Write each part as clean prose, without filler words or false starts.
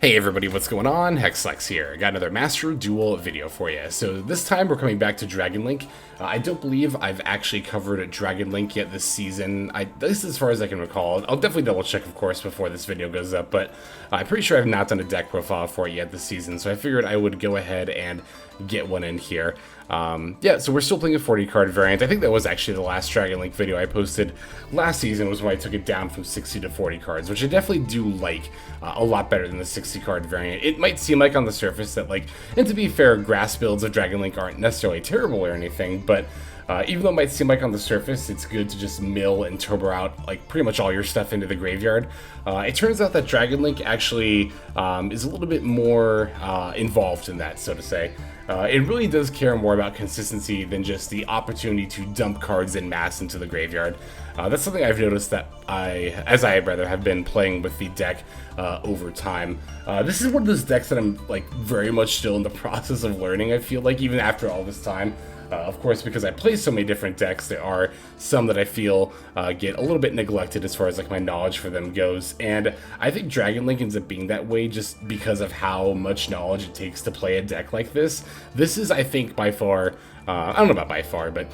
Hey everybody, what's going on? Hexlex here. Got another Master Duel video for you. So this time we're coming back to Dragon Link. I don't believe I've actually covered Dragon Link yet this season. At least as far as I can recall. I'll definitely double check, of course, before this video goes up, but I'm pretty sure I've not done a deck profile for it yet this season, so I figured I would go ahead and get one in here. Yeah, so we're still playing a 40 card variant. I think that was actually the last Dragon Link video I posted last season was when I took it down from 60 to 40 cards, which I definitely do like a lot better than the 60 card variant. It might seem like on the surface that, like, and to be fair, grass builds of Dragon Link aren't necessarily terrible or anything, but even though it might seem like on the surface it's good to just mill and turbo out like pretty much all your stuff into the graveyard, it turns out that Dragon Link actually is a little bit more involved in that, so to say. It really does care more about consistency than just the opportunity to dump cards en masse into the graveyard. That's something I've noticed that as I have been playing with the deck over time. This is one of those decks that I'm like very much still in the process of learning, I feel like, even after all this time. Of course, because I play so many different decks, there are some that I feel get a little bit neglected as far as like my knowledge for them goes, and I think Dragon Link ends up being that way just because of how much knowledge it takes to play a deck like this. This is, I think, by far, I don't know about by far, but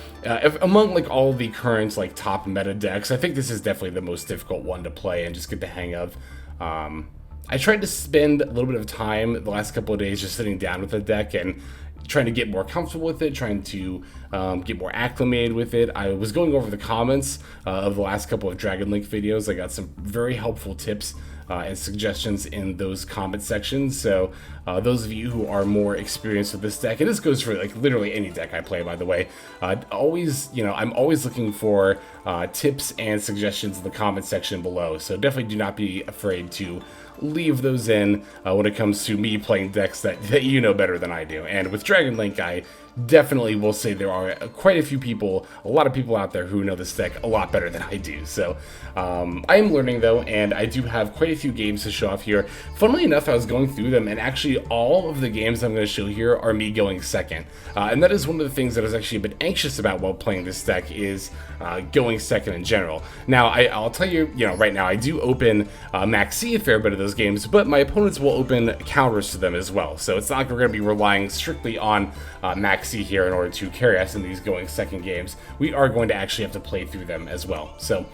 among like all the current like top meta decks, I think this is definitely the most difficult one to play and just get the hang of. I tried to spend a little bit of time the last couple of days just sitting down with the deck and trying to get more comfortable with it, trying to get more acclimated with it. I was going over the comments of the last couple of Dragon Link videos. I got some very helpful tips and suggestions in those comment sections. So those of you who are more experienced with this deck, and this goes for like literally any deck I play, by the way, I'm always looking for tips and suggestions in the comment section below. So definitely do not be afraid to leave those in when it comes to me playing decks that you know better than I do. And with Dragon Link, I definitely will say there are quite a few people, a lot of people out there who know this deck a lot better than I do. So I am learning though, and I do have quite a few games to show off here. Funnily enough, I was going through them, and actually all of the games I'm going to show here are me going second. And that is one of the things that I was actually a bit anxious about while playing this deck, is going second in general. Now, I'll tell you, right now I do open Maxx a fair bit of those games, but my opponents will open counters to them as well. So it's not like we're going to be relying strictly on Maxx here in order to carry us in these going second games. We are going to actually have to play through them as well. So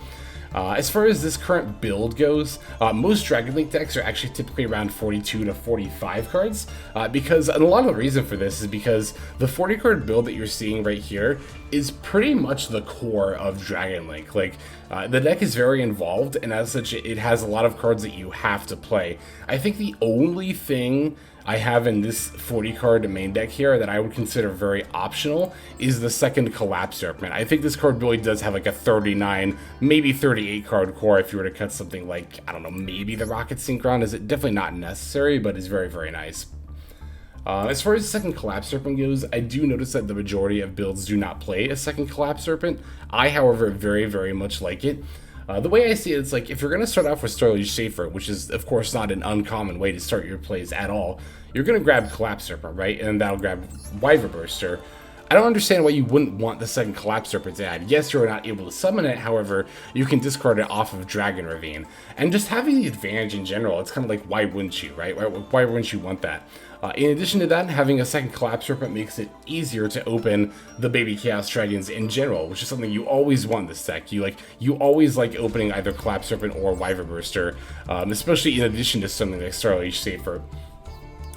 as far as this current build goes, most Dragon Link decks are actually typically around 42 to 45 cards, because, and a lot of the reason for this is because the 40 card build that you're seeing right here is pretty much the core of Dragon Link. Like, the deck is very involved, and as such, it has a lot of cards that you have to play. I think the only thing I have in this 40 card main deck here that I would consider very optional is the second Collapserpent. I think this card really does have like a 39, maybe 38 card core if you were to cut something like, I don't know, maybe the Rokket Synchron. Is it definitely not necessary, but is very, very nice. As far as the second Collapserpent goes, I do notice that the majority of builds do not play a second Collapserpent. I, however, very, very much like it. The way I see it, it's like, if you're going to start off with Starliege Seyfert, which is, of course, not an uncommon way to start your plays at all, you're going to grab Collapserpent, right? And that'll grab Wyverburster. I don't understand why you wouldn't want the second Collapserpent to add. Yes, you're not able to summon it, however, you can discard it off of Dragon Ravine. And just having the advantage in general, it's kind of like, why wouldn't you, right? Why wouldn't you want that? In addition to that, having a second Collapserpent makes it easier to open the baby Chaos Dragons in general, which is something you always want in this deck. You always like opening either Collapserpent or Wyverburster, especially in addition to something like Starliege Seyfert.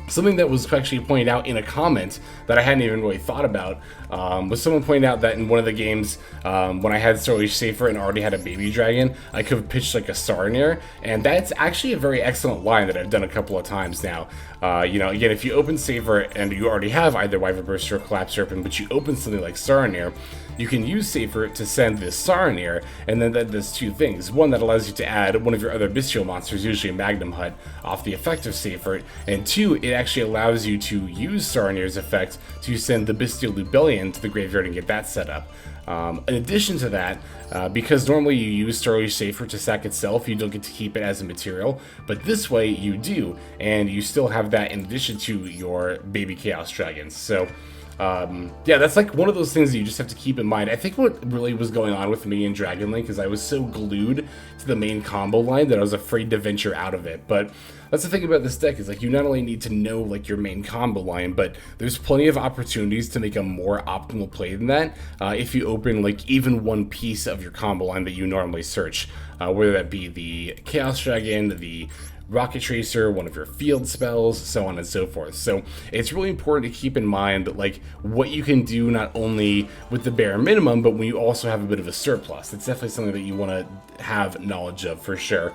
Something that was actually pointed out in a comment that I hadn't even really thought about was someone pointed out that in one of the games, when I had Starliege Seyfert and already had a baby dragon, I could have pitched like a Saronir, and that's actually a very excellent line that I've done a couple of times now. Again, if you open Seyfert and you already have either Wyverburster or Collapserpent, but you open something like Saronir, you can use Seyfert to send this Saronir, and then that does two things. One, that allows you to add one of your other Bystial monsters, usually a Magnmahut, off the effect of Seyfert, and two, it actually allows you to use Saronir's effect to send the Bystial Lubellion to the graveyard and get that set up. In addition to that, because normally you use Starliege Seyfert to sack itself, you don't get to keep it as a material, but this way you do, and you still have that in addition to your baby Chaos Dragons. So Yeah, that's like one of those things that you just have to keep in mind. I think what really was going on with me in Dragon Link is I was so glued to the main combo line that I was afraid to venture out of it. But that's the thing about this deck, is like you not only need to know like your main combo line, but there's plenty of opportunities to make a more optimal play than that if you open like even one piece of your combo line that you normally search, whether that be the Chaos Dragon, the Rokket Tracer, one of your field spells, so on and so forth. So it's really important to keep in mind like what you can do not only with the bare minimum, but when you also have a bit of a surplus. It's definitely something that you want to have knowledge of for sure.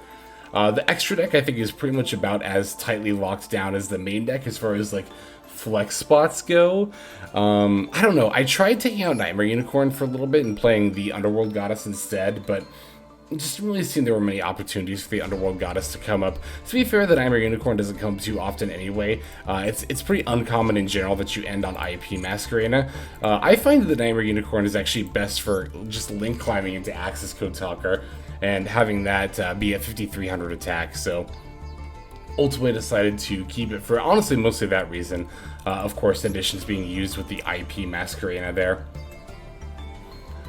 The extra deck I think is pretty much about as tightly locked down as the main deck as far as like flex spots go. I don't know, I tried taking out Knightmare Unicorn for a little bit and playing the Underworld Goddess instead, but just really seemed there were many opportunities for the Underworld Goddess to come up. To be fair, the Knightmare Unicorn doesn't come too often anyway. It's pretty uncommon in general that you end on IP Masquerena. I find that the Knightmare Unicorn is actually best for just link climbing into Accesscode Talkder and having that be a 5300 attack, so ultimately decided to keep it for honestly mostly that reason. Of course, additions being used with the IP Masquerena there.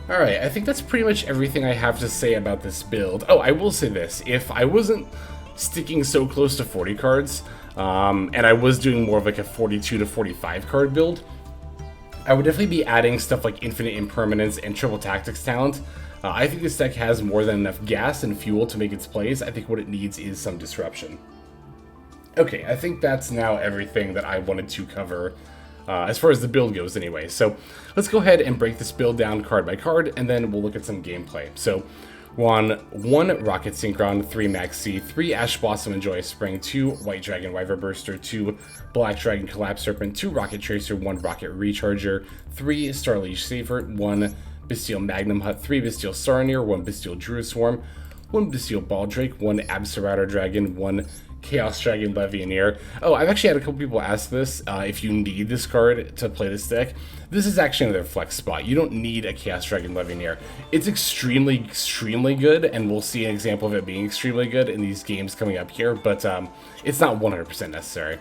Alright, I think that's pretty much everything I have to say about this build. Oh, I will say this. If I wasn't sticking so close to 40 cards, and I was doing more of like a 42 to 45 card build, I would definitely be adding stuff like Infinite Impermanence and Triple Tactics talent. I think this deck has more than enough gas and fuel to make its plays. I think what it needs is some disruption. Okay, I think that's now everything that I wanted to cover as far as the build goes anyway. So let's go ahead and break this build down card by card, and then we'll look at some gameplay. So we're on 1 Rokket Synchron, 3 Maxx, 3 Ash Blossom and Joyous Spring, 2 White Dragon Wyverburster, 2 Black Dragon Collapserpent, 2 Rokket Tracer, 1 Rokket Recharger, 3 Starliege Seyfert, 1 Bystial Magnmahut, 3 Bystial Saronir, 1 Bystial Druiswarm, 1 Bystial Baldrake, 1 Absorouter Dragon, 1 Chaos Dragon Levianeer. Oh, I've actually had a couple people ask this, if you need this card to play this deck. This is actually another flex spot. You don't need a Chaos Dragon Levianeer. It's extremely, extremely good, and we'll see an example of it being extremely good in these games coming up here, but it's not 100% necessary.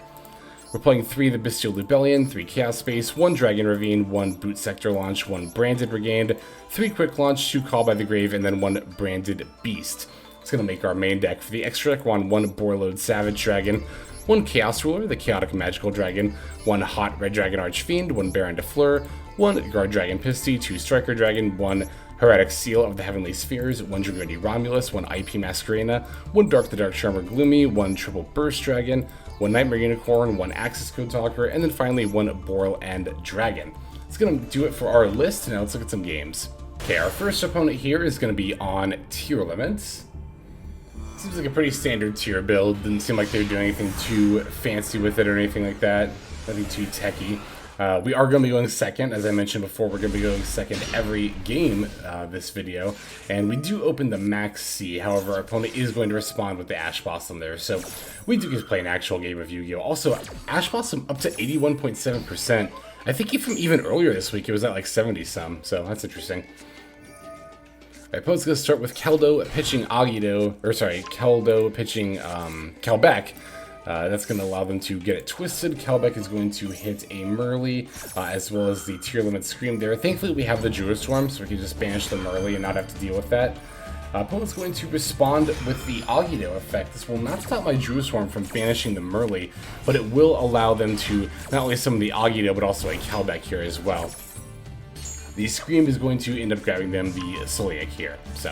We're playing 3 the Bystial Lubellion, 3 Chaos Space, 1 Dragon Ravine, 1 Boot Sector Launch, 1 Branded Regained, 3 Quick Launch, 2 Call by the Grave, and then 1 Branded Beast. It's going to make our main deck. For the extra deck, we're on 1 Borreload Savage Dragon, 1 Chaos Ruler, the Chaotic Magical Dragon, 1 Hot Red Dragon Archfiend, 1 Baronne de Fleur, 1 Guardragon Pisty, 2 Striker Dragon, 1 Hieratic Seal of the Heavenly Spheres, 1 Dragunity Romulous, 1 IP Masquerena, 1 Dark the Dark Charmer Gloomy, 1 Triple Burst Dragon, 1 Knightmare Unicorn, 1 Accesscode Talkder, and then finally 1 Borrelend Dragon. It's going to do it for our list. Now let's look at some games. Okay, our first opponent here is going to be on Tier Limits. Seems like a pretty standard tier build. Didn't seem like they were doing anything too fancy with it or anything like that. Nothing too techy. We are going to be going second. As I mentioned before, we're going to be going second every game this video. And we do open the Maxx. However, our opponent is going to respond with the Ash Blossom there. So we do get to play an actual game of Yu-Gi-Oh! Also, Ash Blossom up to 81.7%. I think from even earlier this week, it was at like 70-some. So that's interesting. Our opponent's going to start with Keldo pitching Keldo pitching Kelbeck. That's going to allow them to get it twisted. Kelbeck is going to hit a Merly, as well as the Tier Limit Scream there. Thankfully, we have the Druiswarm, so we can just banish the Merly and not have to deal with that. Opponent's going to respond with the Agido effect. This will not stop my Druiswarm from banishing the Merly, but it will allow them to not only summon the Agido, but also a Kelbeck here as well. The Scream is going to end up grabbing them the Celiac here, so.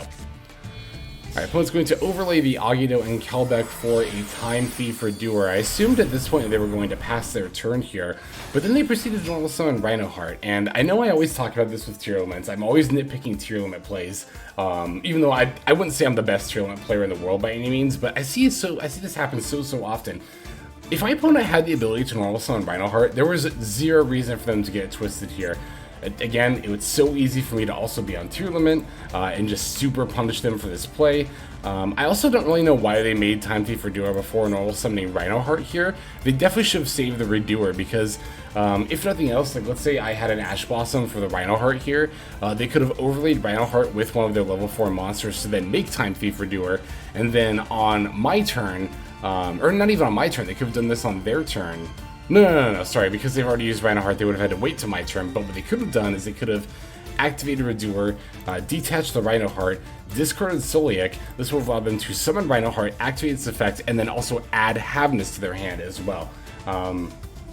Alright, opponent's going to overlay the Agido and Kelbeck for a Time Thief for Doer. I assumed at this point they were going to pass their turn here, but then they proceeded to normal summon Rhinoheart, and I know I always talk about this with tier limits. I'm always nitpicking tier limit plays, even though I wouldn't say I'm the best tier limit player in the world by any means, but I see this happen so often. If my opponent had the ability to normal summon Rhinoheart, there was zero reason for them to get it twisted here. Again, it was so easy for me to also be on tier limit and just super punish them for this play. I also don't really know why they made Time Thief Redoer before normal summoning Rhinoheart here. They definitely should have saved the Redoer because if nothing else, like let's say I had an Ash Blossom for the Rhinoheart here, they could have overlaid Rhinoheart with one of their level 4 monsters to then make Time Thief Redoer, and then on my turn, or not even on my turn, they could have done this on their turn. No, sorry, because they've already used Rhino Heart, they would have had to wait till my turn, but what they could have done is they could have activated Redoer, detached the Rhino Heart, discarded Solic. This will allow them to summon Rhino Heart, activate its effect, and then also add Havness to their hand as well.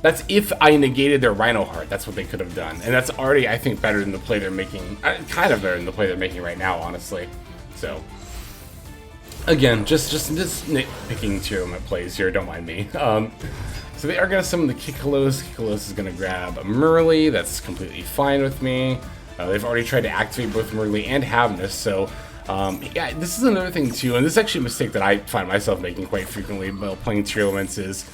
That's if I negated their Rhino Heart, that's what they could have done. And that's already, I think, better than the play they're making, kind of better than the play they're making right now, honestly. So, again, just nitpicking to my plays here, don't mind me. So they are going to summon the Kikolos. Kikolos is going to grab a Merly. That's completely fine with me. They've already tried to activate both Merly and Havness, so yeah, this is another thing too, and this is actually a mistake that I find myself making quite frequently while playing Tier Elements is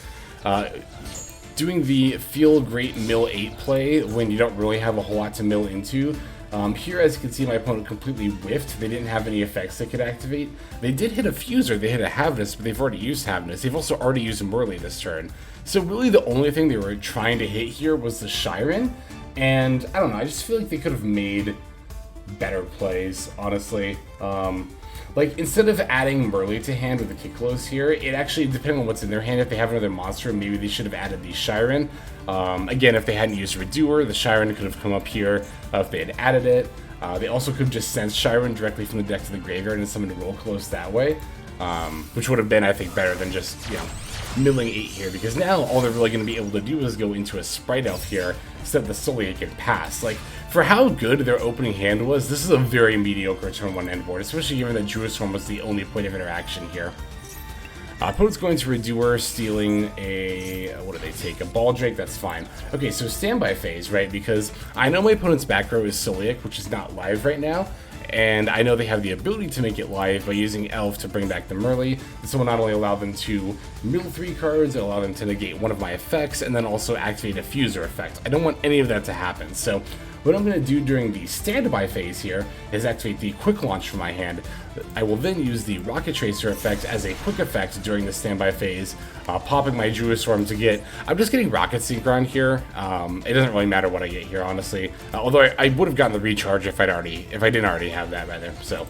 doing the Feel Great Mill 8 play when you don't really have a whole lot to mill into. Here, as you can see, my opponent completely whiffed. They didn't have any effects they could activate. They did hit a Fuser, they hit a Havness, but they've already used Havness. They've also already used a Merly this turn. So really the only thing they were trying to hit here was the Shiren, and I don't know, I just feel like they could have made better plays, honestly. Like, instead of adding Merly to hand with the Kikolos here, it actually, depending on what's in their hand, if they have another monster, maybe they should have added the Shiren. Again, if they hadn't used Redoer, the Shiren could have come up here if they had added it. They also could have just sent Shiren directly from the deck to the graveyard and summoned Rokket that way, which would have been, I think, better than just, you know, milling 8 here, because now all they're really going to be able to do is go into a Sprite Elf here instead of the Solic can pass. Like, for how good their opening hand was, this is a very mediocre turn 1 end board, especially given that Druiswarm was the only point of interaction here. Opponent's going to Redoer, stealing a, what do they take? A Baldrake, that's fine. Okay, so standby phase, right? Because I know my opponent's back row is Solic, which is not live right now, and I know they have the ability to make it live by using Elf to bring back the Merly. This will not only allow them to mill 3 cards, it'll allow them to negate one of my effects, and then also activate a Fuser effect. I don't want any of that to happen, so what I'm going to do during the standby phase here is activate the Quick Launch from my hand. I will then use the Rokket Tracer effect as a quick effect during the standby phase, popping my Druiswarm to get... I'm just getting Rokket Synchron here. It doesn't really matter what I get here, honestly. Although I would have gotten the Recharge if I didn't already have that by there. So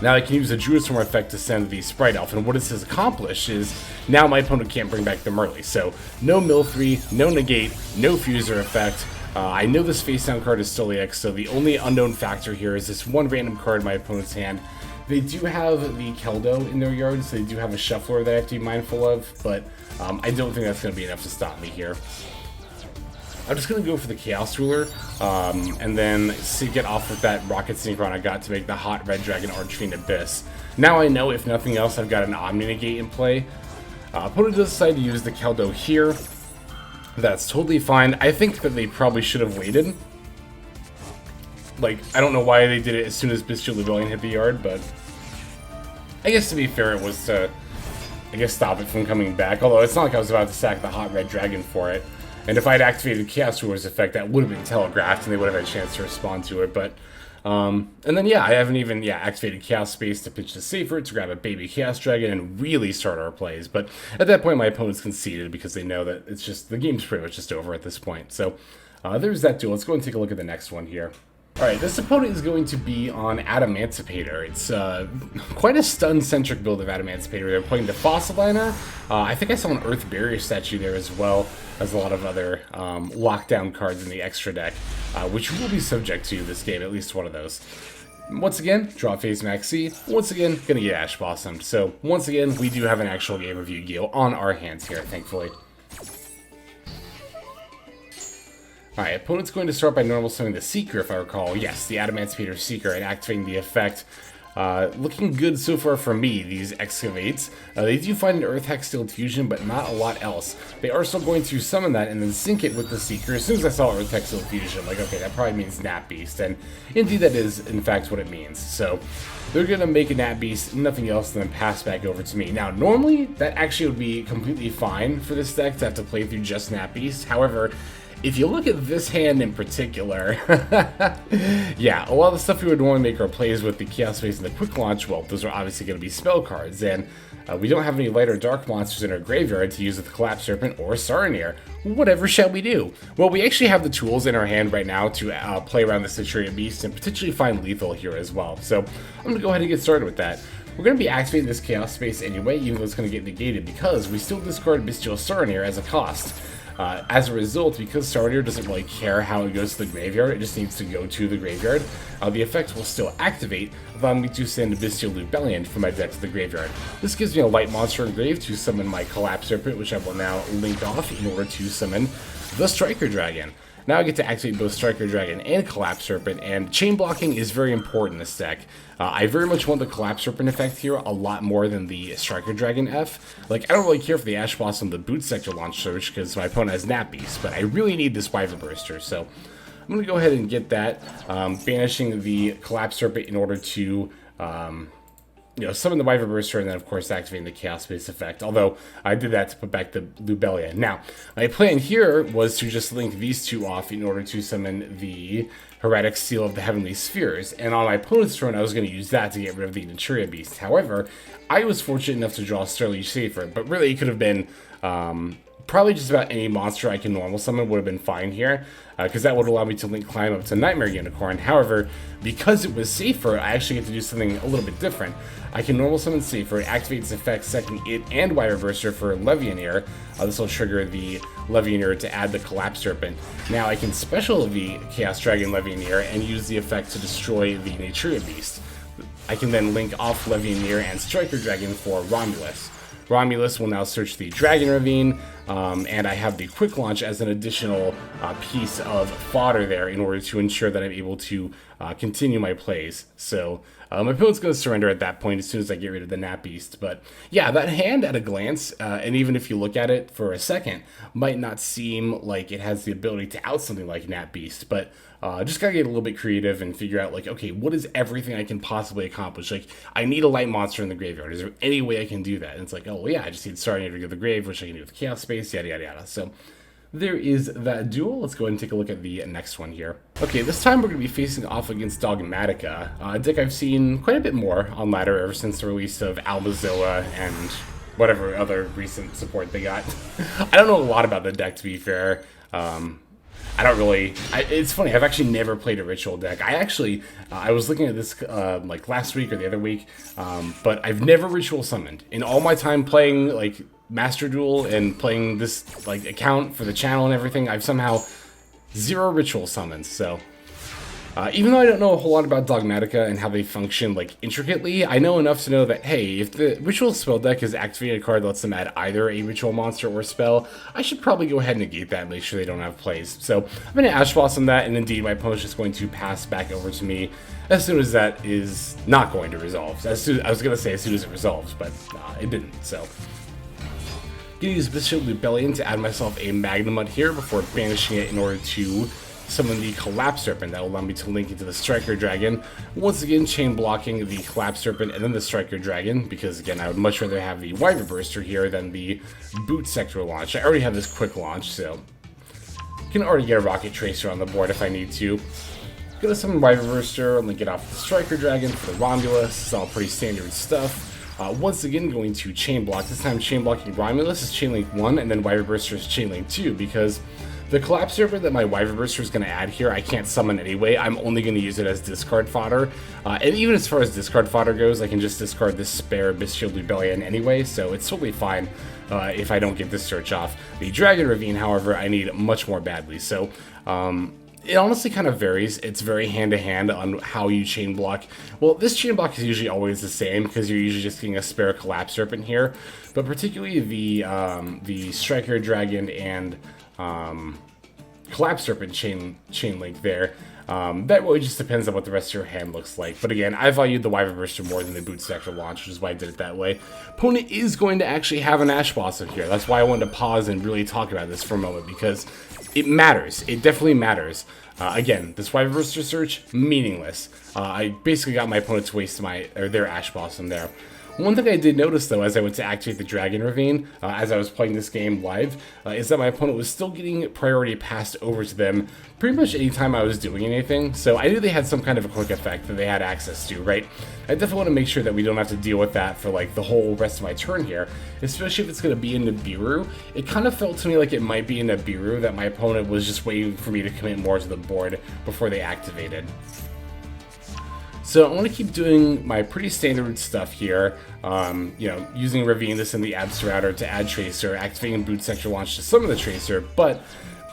now I can use the Druiswarm effect to send the Sprite Elf, and what this has accomplished is now my opponent can't bring back the Merly. So no Mill 3, no Negate, no Fuser effect. I know this face down card is Solic, so the only unknown factor here is this one random card in my opponent's hand. They do have the Keldo in their yard, so they do have a Shuffler that I have to be mindful of, but I don't think that's going to be enough to stop me here. I'm just going to go for the Chaos Ruler, and then get off with that Rokket Synchron I got to make the hot Red Dragon Archfiend Abyss. Now I know, if nothing else, I've got an Omni Negate in play. Opponent does decide to use the Keldo here. That's totally fine. I think that they probably should have waited. Like, I don't know why they did it as soon as Bystial Lubellion hit the yard, but I guess to be fair, it was to, I guess, stop it from coming back. Although it's not like I was about to sack the hot Red Dragon for it. And if I'd activated Chaos Ruler's effect, that would have been telegraphed, and they would have had a chance to respond to it. But and then, yeah, I haven't even, activated Chaos Space to pitch to Seyfert to grab a baby Chaos Dragon and really start our plays. But at that point, my opponent's conceded because they know that it's just, the game's pretty much just over at this point. So there's that duel. Let's go and take a look at the next one here. Alright, this opponent is going to be on Adamemancipator. It's quite a stun-centric build of Adamemancipator. They're playing the Fossiliner. I think I saw an Earth Barrier statue there as well as a lot of other lockdown cards in the extra deck, which will be subject to this game, at least one of those. Once again, draw phase Maxx. Once again, gonna get Ash Blossomed. So, once again, we do have an actual game of Yu-Gi-Oh! On our hands here, thankfully. Alright, opponent's going to start by normal summoning the Seeker, if I recall. Yes, the Adamemancipator Seeker, and activating the effect. Looking good so far for me, these Excavates. They do find an Earth Hex Steel Fusion, but not a lot else. They are still going to summon that and then sync it with the Seeker. As soon as I saw Earth Hex Steel Fusion, like, okay, that probably means Nat Beast, and indeed that is, in fact, what it means. So, they're going to make a Nat Beast, nothing else, and then pass back over to me. Now, normally, that actually would be completely fine for this deck to have to play through just Nat Beast. However, if you look at this hand in particular, yeah, a lot of the stuff we would normally make our plays with the Chaos Space and the Quick Launch, well, those are obviously going to be spell cards, and we don't have any light or dark monsters in our graveyard to use with Collapserpent or Saronir. Whatever shall we do? Well, we actually have the tools in our hand right now to play around the Centurion Beast and potentially find lethal here as well. So I'm going to go ahead and get started with that. we're going to be activating this Chaos Space anyway, even though it's going to get negated, because we still discard Bystial Saronir as a cost. As a result, because Saronir doesn't really care how it goes to the graveyard, it just needs to go to the graveyard, the effect will still activate, allowing me to send Bystial Lubellion from my deck to the graveyard. This gives me a light monster in grave to summon my Collapserpent, which I will now link off in order to summon the Striker Dragon. Now I get to activate both Striker Dragon and Collapserpent, and chain blocking is very important in this deck. I very much want the Collapserpent effect here a lot more than the Striker Dragon F. Like, I don't really care for the Ash Blossom, the Boot Sector Launch Surge, because my opponent has Nat Beast, but I really need this Wyverburster, so I'm going to go ahead and get that, banishing the Collapserpent in order to summon the Wyverburster, and then of course activating the Chaos Space effect, although I did that to put back the Lubellion. Now, my plan here was to just link these two off in order to summon the Hieratic Seal of the Heavenly Spheres, and on my opponent's turn I was going to use that to get rid of the Naturia Beast. However, I was fortunate enough to draw Starliege Seyfert, but really it could have been probably just about any monster I can normal summon would have been fine here, because that would allow me to link climb up to Knightmare Unicorn. However, because it was Seyfert, I actually get to do something a little bit different. I can normal summon Seyfert, activate its effect, second it and Wyverburster for Levianeer. This will trigger the Levianeer to add the Collapserpent. Now I can special the Chaos Dragon Levianeer and use the effect to destroy the Naturia Beast. I can then link off Levianeer and Striker Dragon for Romulous. Romulous will now search the Dragon Ravine, and I have the Quick Launch as an additional piece of fodder there in order to ensure that I'm able to continue my plays. So my opponent's going to surrender at that point as soon as I get rid of the Nat Beast. But yeah, that hand at a glance, and even if you look at it for a second, might not seem like it has the ability to out something like Nat Beast, but just gotta get a little bit creative and figure out, like, okay, what is everything I can possibly accomplish? Like, I need a light monster in the graveyard. Is there any way I can do that? And it's like, oh, well, yeah, I just need Saronir to go to the grave, which I can do with Chaos Space, yada, yada, yada. So there is that duel. Let's go ahead and take a look at the next one here. Okay, this time we're going to be facing off against Dogmatica, a deck I've seen quite a bit more on ladder ever since the release of Albazoa and whatever other recent support they got. I don't know a lot about the deck, to be fair. I don't really, it's funny, I've actually never played a ritual deck. I was looking at this like last week or the other week, but I've never ritual summoned. In all my time playing like Master Duel and playing this like account for the channel and everything, I've somehow zero ritual summons, so. Even though I don't know a whole lot about Dogmatica and how they function, like, intricately, I know enough to know that, hey, if the Ritual spell deck has activated a card that lets them add either a Ritual monster or spell, I should probably go ahead and negate that and make sure they don't have plays. So, I'm going to Ash Blossom that, and indeed, my opponent's just going to pass back over to me as soon as that is not going to resolve. I was going to say as soon as it resolves, but it didn't, so. I'm going to use Bystial Lubellion to add myself a Magnmahut here before banishing it in order to summon the Collapserpent. That will allow me to link into the Striker Dragon. Once again, chain blocking the Collapserpent and then the Striker Dragon, because again, I would much rather have the Wyverburster here than the Boot Sector launch. I already have this quick launch, so I can already get a Rokket Tracer on the board if I need to. Gonna summon Wyverburster, link it off with the Striker Dragon for the Romulous. It's all pretty standard stuff. Once again, going to chain block. This time, chain blocking Romulous is chain link 1, and then Wyverburster is chain link 2, because the Collapserpent that my Wyverburster is going to add here, I can't summon anyway. I'm only going to use it as discard fodder. And even as far as discard fodder goes, I can just discard this spare Bystial Lubellion anyway, so it's totally fine if I don't get this search off. The Dragon Ravine, however, I need much more badly. So it honestly kind of varies. It's very hand-to-hand on how you chain block. Well, this chain block is usually always the same because you're usually just getting a spare Collapserpent here. But particularly the Striker Dragon and Collapserpent chain link there. That really just depends on what the rest of your hand looks like. But again, I valued the Wyverburster more than the Boot Sector launch, which is why I did it that way. Opponent is going to actually have an Ash Blossom here. That's why I wanted to pause and really talk about this for a moment, because it matters. It definitely matters. Again, this Wyverburster search, meaningless. I basically got my opponent to waste their Ash Blossom there. One thing I did notice, though, as I went to activate the Dragon Ravine, as I was playing this game live, is that my opponent was still getting priority passed over to them pretty much anytime I was doing anything, so I knew they had some kind of a quick effect that they had access to, right? I definitely want to make sure that we don't have to deal with that for, like, the whole rest of my turn here, especially if it's going to be in Nibiru. It kind of felt to me like it might be in Nibiru, that my opponent was just waiting for me to commit more to the board before they activated. So I want to keep doing my pretty standard stuff here, you know, using Ravine this in the Absorouter to add Tracer, activating Boot Sector Launch to summon the Tracer, but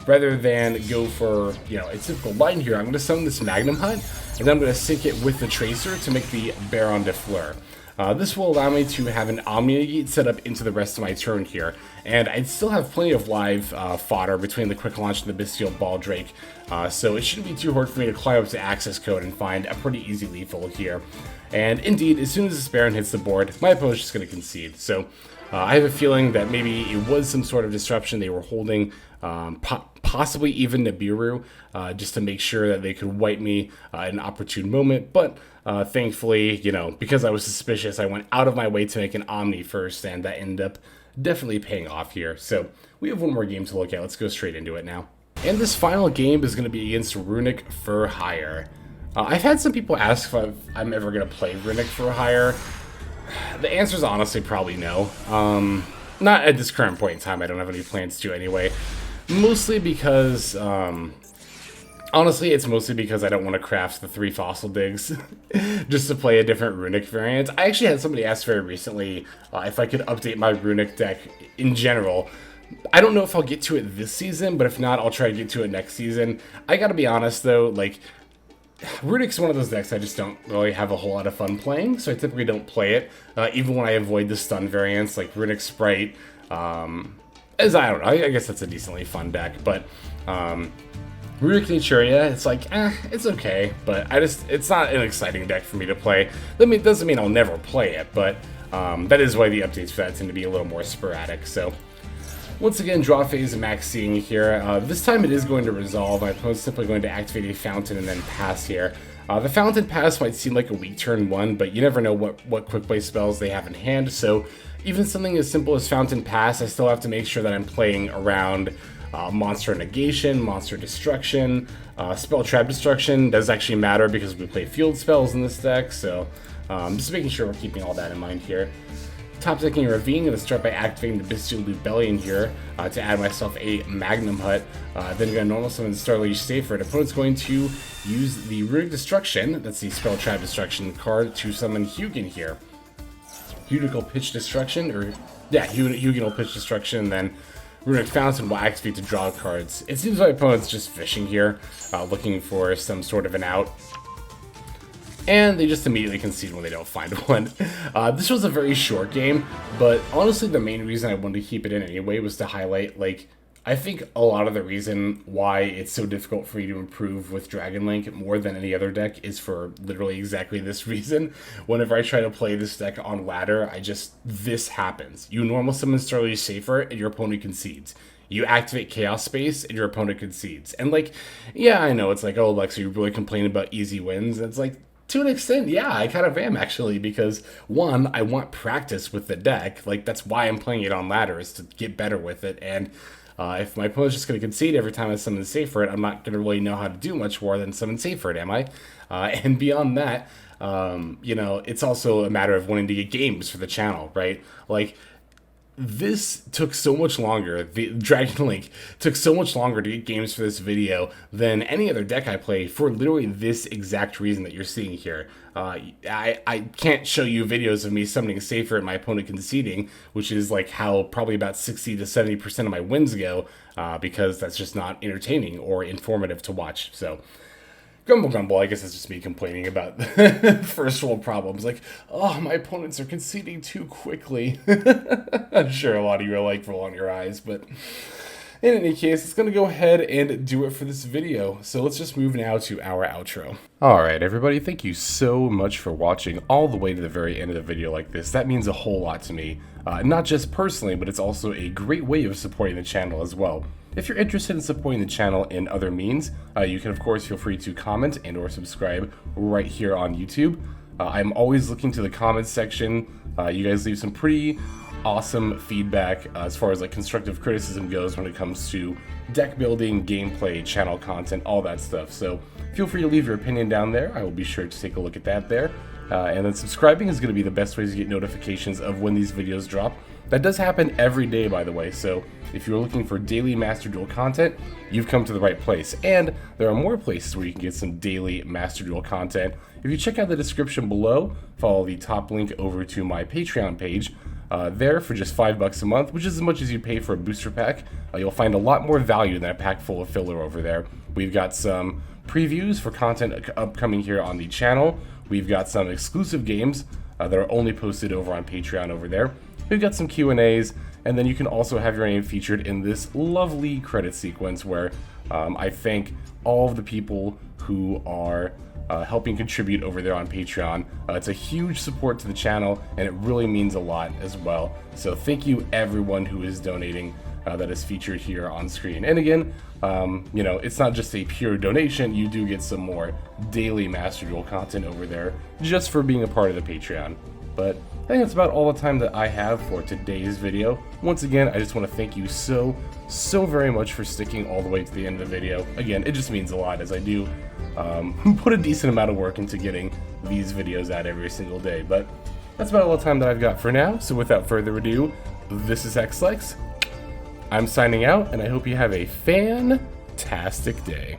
rather than go for, you know, a typical line here, I'm going to summon this Magnmahut, and then I'm going to sync it with the Tracer to make the Baronne de Fleur. This will allow me to have an Omni Negate set up into the rest of my turn here, and I'd still have plenty of live fodder between the Quick Launch and the Bystial Baldrake, so it shouldn't be too hard for me to climb up to Accesscode and find a pretty easy lethal here. And indeed, as soon as this Baron hits the board, my opponent's just going to concede. So I have a feeling that maybe it was some sort of disruption. They were holding possibly even Nibiru just to make sure that they could wipe me at an opportune moment, but thankfully, you know, because I was suspicious, I went out of my way to make an Omni first, and that ended up definitely paying off here. So we have one more game to look at. Let's go straight into it now. And this final game is going to be against Runic for Hire. I've had some people ask if I'm ever going to play Runic for Hire. The answer is honestly probably no. Not at this current point in time. I don't have any plans to anyway. Mostly because, honestly, it's mostly because I don't want to craft the 3 fossil digs just to play a different Runic variant. I actually had somebody ask very recently if I could update my Runic deck in general. I don't know if I'll get to it this season, but if not, I'll try to get to it next season. I gotta be honest though, like, Runic's one of those decks I just don't really have a whole lot of fun playing, so I typically don't play it, even when I avoid the stun variants, like Runic Sprite, as I don't know, I guess that's a decently fun deck, but, Runic Naturia, it's like, it's okay, but it's not an exciting deck for me to play. That doesn't mean I'll never play it, but, that is why the updates for that tend to be a little more sporadic, so. Once again, draw phase and maxing here. This time it is going to resolve. My opponent's simply going to activate a fountain and then pass here. The fountain pass might seem like a weak turn 1, but you never know what quick play spells they have in hand, so even something as simple as fountain pass, I still have to make sure that I'm playing around monster negation, monster destruction, spell trap destruction. Does actually matter because we play field spells in this deck, so just making sure we're keeping all that in mind here. Top decking Ravine, going to start by activating the Bystial Lubellion here to add myself a Magnmahut. Then going to normal summon Starliege Seyfert. Opponent's going to use the Runic Destruction, that's the Spell Trap Destruction card, to summon Hugin here. Hugin will pitch Destruction, or yeah, Hugin will pitch Destruction, and then Runic Fountain will activate to draw cards. It seems my opponent's just fishing here, looking for some sort of an out. And they just immediately concede when they don't find one. This was a very short game, but honestly the main reason I wanted to keep it in anyway was to highlight, like, I think a lot of the reason why it's so difficult for you to improve with Dragon Link more than any other deck is for literally exactly this reason. Whenever I try to play this deck on ladder, this happens. You normal summon Starliege Seyfert and your opponent concedes. You activate Chaos Space and your opponent concedes. And like, yeah, I know, it's like, oh, Lex, are you really complaining about easy wins? And it's like, to an extent, yeah, I kind of am, actually, because, one, I want practice with the deck. Like, that's why I'm playing it on ladder, is to get better with it, and if my opponent's just going to concede every time I summon Seyfert, I'm not going to really know how to do much more than summon Seyfert, am I? And beyond that, you know, it's also a matter of wanting to get games for the channel, right? Like, this took so much longer, the Dragon Link took so much longer to get games for this video than any other deck I play for literally this exact reason that you're seeing here. I can't show you videos of me summoning Seyfert and my opponent conceding, which is like how probably about 60 to 70% of my wins go, because that's just not entertaining or informative to watch, so. Grumble, grumble, I guess it's just me complaining about first world problems. Like, oh, my opponents are conceding too quickly. I'm sure a lot of you are like rolling your eyes, but in any case, it's going to go ahead and do it for this video. So let's just move now to our outro. Alright, everybody, thank you so much for watching all the way to the very end of the video like this. That means a whole lot to me. Not just personally, but it's also a great way of supporting the channel as well. If you're interested in supporting the channel in other means, you can of course feel free to comment and or subscribe right here on YouTube. I'm always looking to the comments section. You guys leave some pretty awesome feedback as far as like constructive criticism goes when it comes to deck building, gameplay, channel content, all that stuff. So feel free to leave your opinion down there. I will be sure to take a look at that there. And then subscribing is going to be the best way to get notifications of when these videos drop. That does happen every day, by the way, so if you're looking for daily Master Duel content, you've come to the right place. And there are more places where you can get some daily Master Duel content. If you check out the description below, follow the top link over to my Patreon page. There for just $5 a month, which is as much as you pay for a booster pack, you'll find a lot more value than a pack full of filler over there. We've got some previews for content upcoming here on the channel. We've got some exclusive games that are only posted over on Patreon over there. We've got some Q&As, and then you can also have your name featured in this lovely credit sequence where I thank all of the people who are helping contribute over there on Patreon. It's a huge support to the channel, and it really means a lot as well. So thank you everyone who is donating that is featured here on screen. And again, you know, it's not just a pure donation, you do get some more daily Master Duel content over there just for being a part of the Patreon. But I think that's about all the time that I have for today's video. Once again, I just want to thank you so very much for sticking all the way to the end of the video. Again, it just means a lot, as I do put a decent amount of work into getting these videos out every single day. But that's about all the time that I've got for now, so without further ado, this is Xlex. I'm signing out, and I hope you have a fantastic day.